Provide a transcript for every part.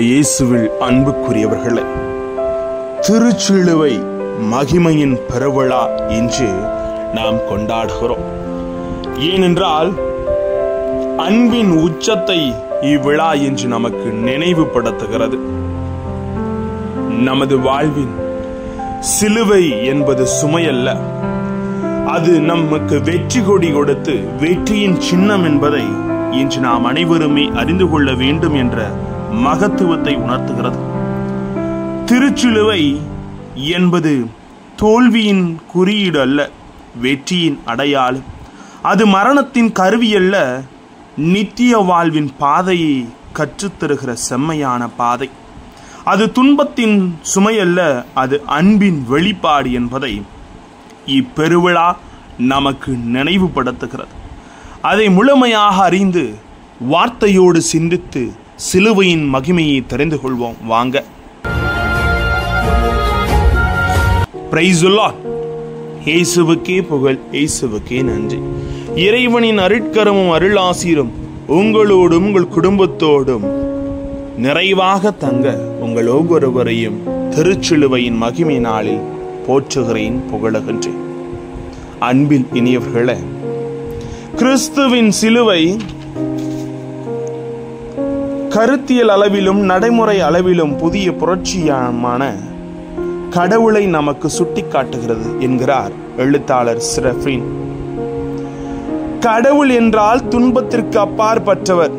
இயேசுவில் அன்புக்குரியவர்களே, திருச்சிலுவை மகிமையின் பெருவிழா என்று நாம் கொண்டாடுகிறோம். ஏனென்றால் அன்பின் உச்சத்தை இவ்விழா என்று நமக்கு நினைவுபடுத்துகிறது. நமது வாழ்வின் சிலுவை என்பது சுமையல்ல, அது நமக்கு வெற்றி கொடி கொடுத்து வெற்றியின் சின்னம் என்பதை இன்று நாம் அனைவருமே அறிந்து கொள்ள வேண்டும் என்ற மகத்துவத்தை உணர்த்துகிறது. திருச்சிலுவை என்பது தோல்வியின் குறியீடு அல்ல, வெற்றியின் அடையாளம். அது மரணத்தின் கருவி அல்ல, நித்திய வாழ்வின் பாதையை கற்றுத்தருகிற செம்மையான பாதை. அது துன்பத்தின் சுமையல்ல, அது அன்பின் வெளிப்பாடு என்பதை இப்பெருவிழா நமக்கு நினைவுபடுத்துகிறது. அதை முழுமையாக அறிந்து வார்த்தையோடு சிந்தித்து சிலுவையின் மகிமையை தெரிந்து கொள்வோம். வாங்க. Praise the Lord. இயேசுவுக்கே புகழ், இயேசுவுக்கே நன்றி. இறைவனின் அருட்கரமும் அருளாசீரும் உங்களோடும் உங்கள் குடும்பத்தோடும் நிறைவாக தங்க உங்கள் ஒவ்வொருவரையும் திருச்சிலுவையின் மகிமை நாளில் போற்றுகிறேன், புகழுகின்றேன். அன்பில் இனியவர்களே, கிறிஸ்துவின் சிலுவை கருத்தியல் அளவிலும் நடைமுறை அளவிலும் புதிய புரட்சியான கடவுளை நமக்கு சுட்டிக்காட்டுகிறது என்கிறார் எழுத்தாளர் செரபின். கடவுள் என்றால் துன்பத்திற்கு அப்பாற்பட்டவர்,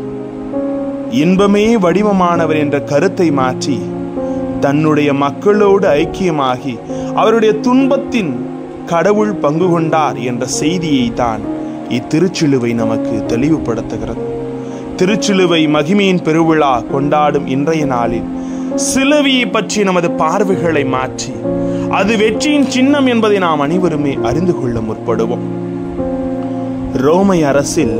இன்பமே வடிவமானவர் என்ற கருத்தை மாற்றி தன்னுடைய மக்களோடு ஐக்கியமாகி அவருடைய துன்பத்தின் கடவுள் பங்கு கொண்டார் என்ற செய்தியை தான் இத்திருச்சிலுவை நமக்கு தெளிவுபடுத்துகிறது. திருச்சிலுவை மகிமையின் பெருவிழா கொண்டாடும் இன்றைய நாளில் சிலுவையை பற்றி நமது பார்வைகளை மாற்றி அது வெற்றியின் சின்னம் என்பதை நாம் அனைவருமே அறிந்து கொள்ள முற்படுவோம். ரோமை அரசில்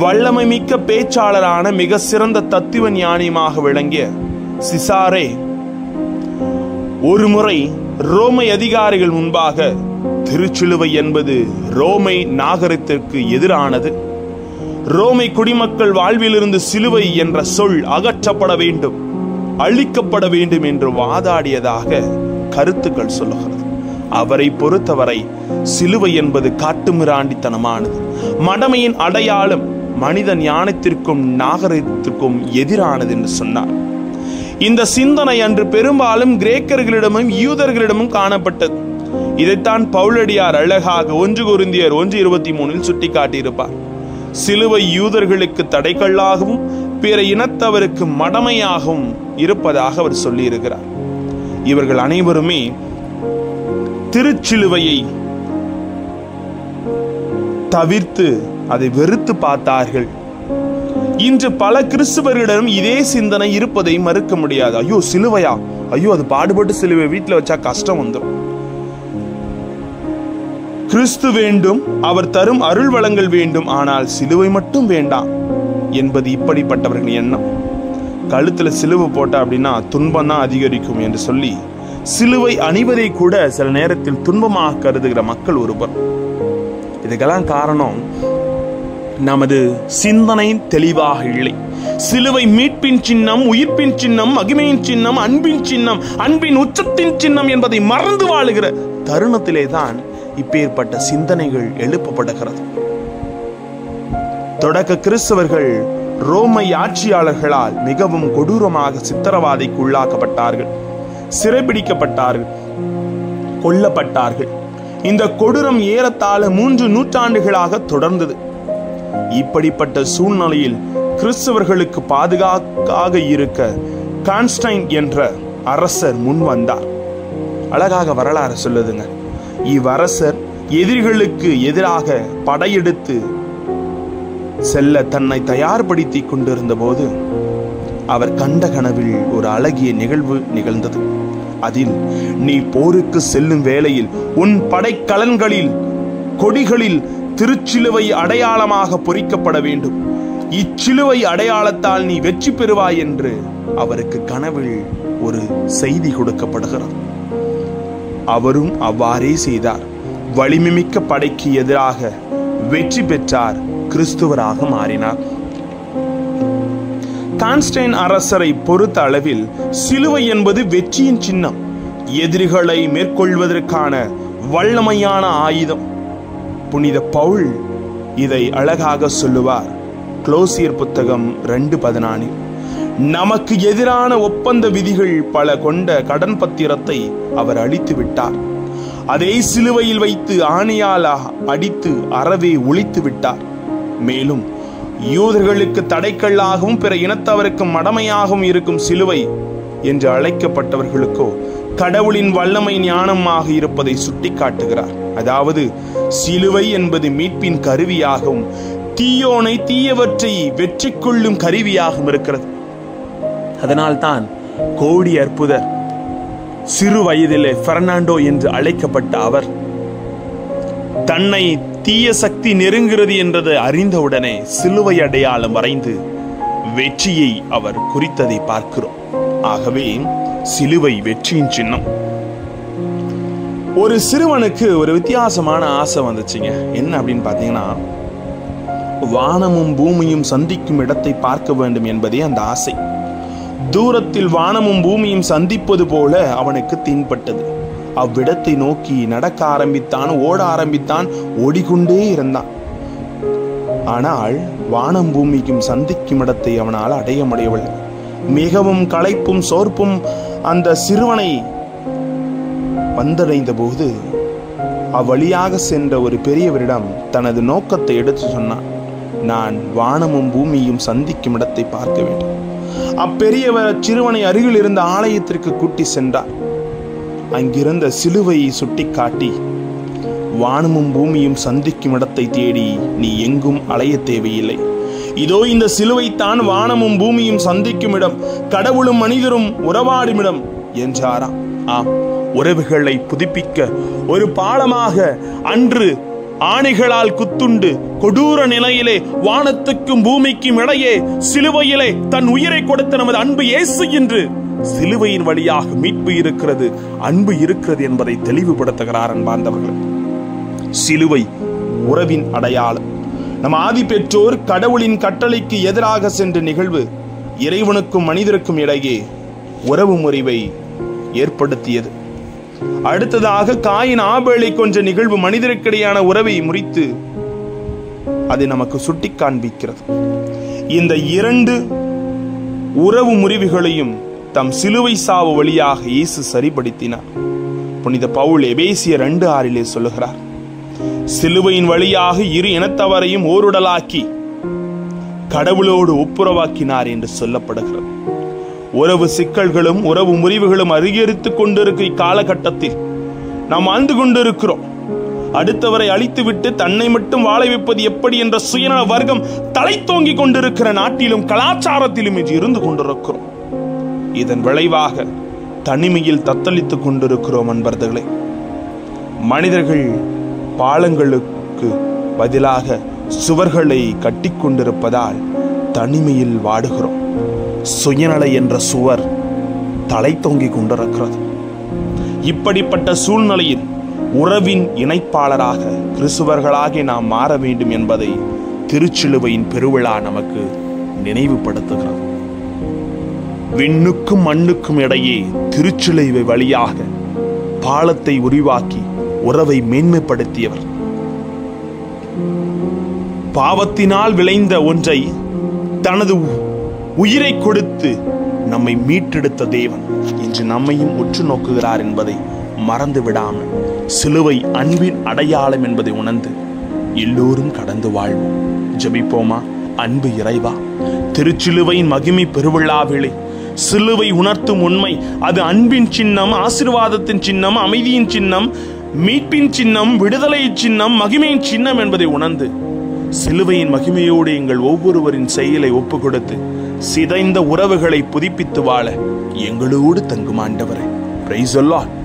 வல்லமை மிக்க பேச்சாளரான மிக சிறந்த தத்துவ ஞானியமாக விளங்கிய சிசாரே ஒருமுறை ரோமை அதிகாரிகள் முன்பாக திருச்சிலுவை என்பது ரோமை நாகரிகத்திற்கு எதிரானது, ரோமை குடிமக்கள் வாழ்விலிருந்து சிலுவை என்ற சொல் அகற்றப்பட வேண்டும், அழிக்கப்பட வேண்டும் என்று வாதாடியதாக கருத்துக்கள் சொல்லுகிறது. அவரை பொறுத்தவரை சிலுவை என்பது காட்டுமிராண்டித்தனமானது, மடமையின் அடையாளம், மனித ஞானத்திற்கும் நாகரிகத்திற்கும் எதிரானது என்று சொன்னார். இந்த சிந்தனை அன்று பெரும்பாலும் கிரேக்கர்களிடமும் யூதர்களிடமும் காணப்பட்டது. இதைத்தான் பவுலடியார் அழகாக 1 கொரிந்தியர் 1:23 சுட்டிக்காட்டியிருப்பார். சிலுவை யூதர்களுக்கு தடைக்கல்லாகவும் பிற இனத்தவருக்கு மடமையாகவும் இருப்பதாக அவர் சொல்லியிருக்கிறார். இவர்கள் அனைவருமே திருச்சிலுவையை தவிர்த்து அதை வெறுத்து பார்த்தார்கள். இன்று பல கிறிஸ்துவர்களிடம் இதே சிந்தனை இருப்பதை மறுக்க முடியாது. ஐயோ சிலுவையா, ஐயோ அது பாடுபட்டு சிலுவை வீட்டில் வச்சா கஷ்டம் வந்துடும், கிறிஸ்து வேண்டும், அவர் தரும் அருள் வளங்கள் வேண்டும், ஆனால் சிலுவை மட்டும் வேண்டாம் என்பது இப்படிப்பட்டவர்கள் எண்ணம். கழுத்துல சிலுவை போட்ட அப்படின்னா துன்பம் தான் அதிகரிக்கும் என்று சொல்லி சிலுவை அணிவதை கூட சில நேரத்தில் துன்பமாக கருதுகிற மக்கள் ஒருவர். இதுக்கெல்லாம் காரணம் நமது சிந்தனை தெளிவாக இல்லை. சிலுவை மீட்பின் சின்னம், உயிர்ப்பின் சின்னம், மகிமையின் சின்னம், அன்பின் சின்னம், அன்பின் உச்சத்தின் சின்னம் என்பதை மறந்து வாழுகிற தருணத்திலே தான் இப்பேற்பட்ட சிந்தனைகள் எழுப்பப்படுகிறது. தொடக்க கிறிஸ்தவர்கள் ரோமை ஆட்சியாளர்களால் மிகவும் கொடூரமாக சித்திரவதைக்கு உள்ளாக்கப்பட்டார்கள், சிறைபிடிக்கப்பட்டார்கள், கொல்லப்பட்டார்கள். இந்த கொடூரம் ஏறத்தாழ 3 நூற்றாண்டுகளாக தொடர்ந்தது. இப்படிப்பட்ட சூழ்நிலையில் கிறிஸ்தவர்களுக்கு பாதுகாப்பாக இருக்க கான்ஸ்டைன் என்ற அரசர் முன் வந்தார். அழகாக வரலாறு சொல்லுதுங்க. இவ்வரசர் எதிரிகளுக்கு எதிராக படையெடுத்து செல்ல தன்னை தயார்படுத்தி கொண்டிருந்த போது அவர் கண்ட கனவில் ஒரு அழகிய நிகழ்வு நிகழ்ந்தது. அதில் நீ போருக்கு செல்லும் வேளையில் உன் படைக்கலன்களில் கொடிகளில் திருச்சிலுவை அடையாளமாக பொறிக்கப்பட வேண்டும், இச்சிலுவை அடையாளத்தால் நீ வெற்றி பெறுவாய் என்று அவருக்கு கனவில் ஒரு செய்தி கொடுக்கப்படுகிறது. அவரும் அவ்வாறே செய்தார். வலிமைமிக்க படைக்கு எதிராக வெற்றி பெற்றார், கிறிஸ்துவராக மாறினார். கான்ஸ்டைன் அரசரை பொறுத்த அளவில் சிலுவை என்பது வெற்றியின் சின்னம், எதிரிகளை மேற்கொள்வதற்கான வல்லமையான ஆயுதம். புனித பவுல் இதை அழகாக சொல்லுவார். கொலோசியர் புத்தகம் 2:14. நமக்கு எதிரான ஒப்பந்த விதிகள் பல கொண்ட கடன் பத்திரத்தை அவர் அழித்து விட்டார். அதை சிலுவையில் வைத்து ஆணியால் அடித்து அறவே ஒழித்து விட்டார். மேலும் யூதர்களுக்கு தடைக்கல்லாகவும் பிற இனத்தவருக்கு மடமையாகவும் இருக்கும் சிலுவை என்று அழைக்கப்பட்டவர்களுக்கோ கடவுளின் வல்லமை ஞானமாக இருப்பதை சுட்டி காட்டுகிறார். அதாவது சிலுவை என்பது மீட்பின் கருவியாகவும் தீயோனை தீயவற்றை வெற்றி கொள்ளும் கருவியாகவும் இருக்கிறது. அதனால்தான் கோடி அற்புதர் சிறு வயதிலே பெர்னாண்டோ என்று அழைக்கப்பட்ட அவர் தன்னை தீய சக்தி நெருங்குகிறது என்றது அறிந்தவுடனே சிலுவை அடையாளம் வரைந்து வெற்றியை அவர் குறித்ததை பார்க்கிறோம். ஆகவே சிலுவை வெற்றியின் சின்னம். ஒரு சிறுவனுக்கு ஒரு வித்தியாசமான ஆசை வந்துச்சுங்க. என்ன அப்படின்னு பார்த்தீங்கன்னா, வானமும் பூமியும் சந்திக்கும் இடத்தை பார்க்க வேண்டும் என்பதே அந்த ஆசை. தூரத்தில் வானமும் பூமியும் சந்திப்பது போல அவனுக்கு தென்பட்டது. அவ்விடத்தை நோக்கி நடக்க ஆரம்பித்தான், ஓட ஆரம்பித்தான், ஓடிக்கொண்டே இருந்தான். ஆனால் வானம் பூமிக்கும் சந்திக்கும் இடத்தை அவனால் அடைய முடியவில்லை. மிகவும் களைப்பும் சோர்ப்பும் அந்த சிறுவனை வந்தடைந்த போது அவ்வழியாக சென்ற ஒரு பெரியவரிடம் தனது நோக்கத்தை எடுத்து சொன்னான். நான் வானமும் பூமியும் சந்திக்கும் இடத்தை பார்க்க வேண்டும். அப்பெரியவர் சிறுவனை அருகில் இருந்த ஆலயத்திற்கு கூட்டி சென்றார். அங்கிருந்த சிலுவையை சுட்டி காட்டி, வானமும் பூமியும் சந்திக்கும் இடத்தை தேடி நீ எங்கும் அலைய தேவையில்லை. இதோ இந்த சிலுவைத்தான் வானமும் பூமியும் சந்திக்கும் இடம், கடவுளும் மனிதரும் உறவாடும் இடம் என்றாராம். ஆம், உறவுகளை புதுப்பிக்க ஒரு பாலமாக அன்று ஆணைகளால் குத்துண்டு கொடூர நிலையிலே வானத்துக்கும் பூமிக்கும் இடையே சிலுவையிலே தன் உயிரை கொடுத்த நமது அன்பு இயேசு என்று சிலுவையின் வழியாக மீட்பு இருக்கிறது, அன்பு இருக்கிறது என்பதை தெளிவுபடுத்துகிறார். அன்பார்ந்தவர்கள், சிலுவை உறவின் அடையாளம். நம் ஆதி பெற்றோர் கடவுளின் கட்டளைக்கு எதிராக சென்ற நிகழ்வு இறைவனுக்கும் மனிதருக்கும் இடையே உறவு முறிவை ஏற்படுத்தியது. அடுத்ததாக காயின் ஆபேலை கொன்ற நிகழ்வு மனிதருக்கிடையான உறவை முறித்து அது நமக்கு சுட்டி காண்பிக்கிறது. இந்த இரண்டு உறவு முறிவுகளையும் தம் சிலுவை சாவு வழியாக இயேசு சரிபடுத்தினார். புனித பவுல் எபேசியர் 2:6 சொல்லுகிறார், சிலுவையின் வழியாக இரு இனத்தவரையும் ஓருடலாக்கி கடவுளோடு ஒப்புரவாக்கினார் என்று சொல்லப்படுகிறது. உறவு சிக்கல்களும் உறவு முறிவுகளும் அதிகரித்துக் கொண்டிருக்கும் இக்காலகட்டத்தில் நாம் ஆழ்ந்து கொண்டிருக்கிறோம். அடுத்தவரை அழித்துவிட்டு தன்னை மட்டும் வாழ வைப்பது எப்படி என்ற சுயநல வர்க்கம் தலை தோங்கிக் கொண்டிருக்கிற நாட்டிலும் கலாச்சாரத்திலும் இருந்து கொண்டிருக்கிறோம். இதன் விளைவாக தனிமையில் தத்தளித்துக் கொண்டிருக்கிறோம். அன்பர்களே, மனிதர்கள் பாலங்களுக்கு பதிலாக சுவர்களை கட்டி கொண்டிருப்பதால் தனிமையில் வாடுகிறோம். சுயநல என்ற சுவர் தலை தொங்கிக் கொண்டிருக்கிறது. இப்படிப்பட்ட சூழ்நிலையில் உறவின் இணைப்பாளராக கிறிஸ்துவர்களாக நாம் மாற வேண்டும் என்பதை திருச்சிலுவையின் பெருவிழா நமக்கு நினைவுபடுத்துகிறது. விண்ணுக்கும் மண்ணுக்கும் இடையே திருச்சிலுவை வழியாக பாலத்தை உருவாக்கி உறவை மேன்மைப்படுத்தியவர். பாவத்தினால் விளைந்த ஒன்றை தனது உயிரை கொடுத்து நம்மை மீட்டெடுத்த தேவன் இன்று நம்மையும் உற்று நோக்குகிறார் என்பதை மறந்து விடாமல் சிலுவை அன்பின் அடையாளம் என்பதை உணர்ந்து எல்லோரும் கடந்து வாழ்வோம். ஜெபிப்போமா. அன்பு இறைவா, திருச்சிலுவையின் மகிமை பெருவிழாவிலே சிலுவை உணர்த்தும் உண்மை அது அன்பின் சின்னம், ஆசீர்வாதத்தின் சின்னம், அமைதியின் சின்னம், மீட்பின் சின்னம், விடுதலை சின்னம், மகிமையின் சின்னம் என்பதை உணர்ந்து சிலுவையின் மகிமையோடு எங்கள் ஒவ்வொருவரின் செயலை ஒப்பு கொடுத்து சிதைந்த உறவுகளை புதுப்பித்து வாழ எங்களோடு தங்கும் ஆண்டவரே. Praise the Lord.